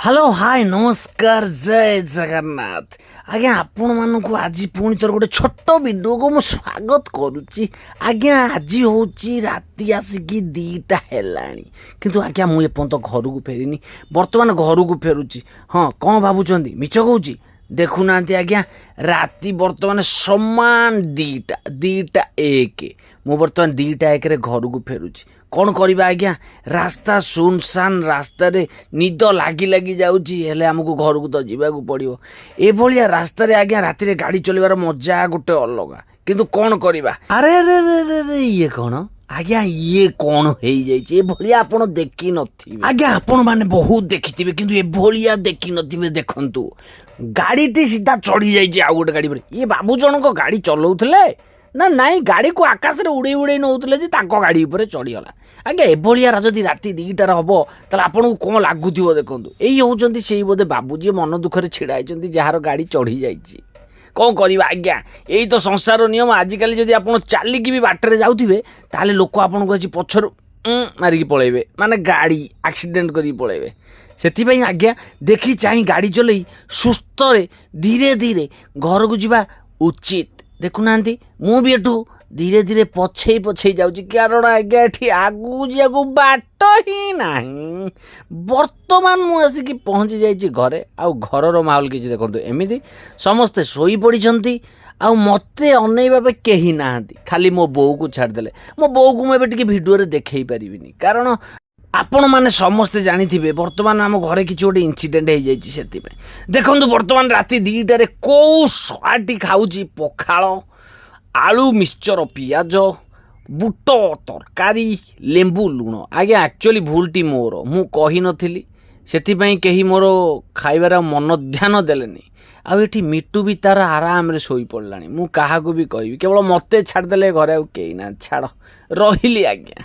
Hello hi नमस्कार जय जगन्नाथ आज्ञा आपण मानक आज पुणी थर गोटे छोट वीडियो को मुझे स्वागत करुच्ची आज्ञा आज हूँ राति आसिकी 2टा हेलाणी किंतु आज्ञा मुझे एपर्यंत घर को फेरिनी बर्तमान घर को फेरुची। हाँ कौन भावुं मिछ कहूँ देखुना आज्ञा राति बर्तमान समान 2टा 1 मु बर्तमान 2टा 1 घर को फेरुची कौन करवा आज्ञा रास्ता सुनसान रास्ता रे निद लगी लगी जाऊँगी हेले आमको घर को तो जावाक पड़ो एभलिया रास्ता रे आज्ञा राति रे गाड़ी चलवार मजा गोटे अलग किंतु कौन करवा। अरे अरे अरे अरे ये कौन आज्ञा ये कौन हो जाइए आपण देखी नथिबे आज्ञा आपण माने बहुत देखिथिबे किंतु एभलिया देखी नथिबे देखंतु गाड़ी टी सीधा चढ़ी जाइए आउ गोटे गाड़ी पर ये बाबू जनक गाड़ी चलाउथले ना नाई गाड़ी को आकाश में उड़े उड़े नौले गाड़ी उपर चढ़ीगला आज्ञा एभलिया जदि राति 2टार हम ताले आपन को कौन लगुव देखूँ यही होती से बोधे बाबू जी मन दुखरे छिड़ा होती जार गाड़ी चढ़ी जाइए कौन करवा आज्ञा यही तो संसार नियम आजिकल जदि आप चलिकी भी बाटर जाऊे ताले लोक आपन को पछर मारिकी पलैबे माने गाड़ी एक्सीडेंट करी पलैबे से आज्ञा देखी चाह गाड़ी चल सुस्थ धीरे धीरे घर को जावा उचित देखुना मु भी एठू धीरे धीरे पछे पछे जाऊँगी कारण आज्ञा ये आगू जाकू बाट ही ना बर्तमान मुझे पहुँची जाइए घरे आउ घर माहौल किसी देखो एमती समस्ते शोई पड़ी आउ मते अनैबा कहीं ना खाली मो बो को छाड़देले मो बो को मुझे भिडियो देखे पारिनी कारण आपण मैंने समस्ते जानी बर्तमान आम घरे किसी गोटे इनसीडेंट हो जाती देखो बर्तमान राति 2टारे कौ साटी खाऊँ पखाल आलू मिक्सचर पियाज बुट तरकारी लेंबू लुण आज्ञा एक्चुअली भूलटी मोर मु कही नथिली सेथिपई कही मोर खाइबार मन ध्यान देलेनी आउ एठी मिट्टू भी तार आराम रे सोई पड़लानी मु काहा को भी कहबी केवल मते छाड़ देले घरे आउ केही ना छाड़ रहिली आज्ञा।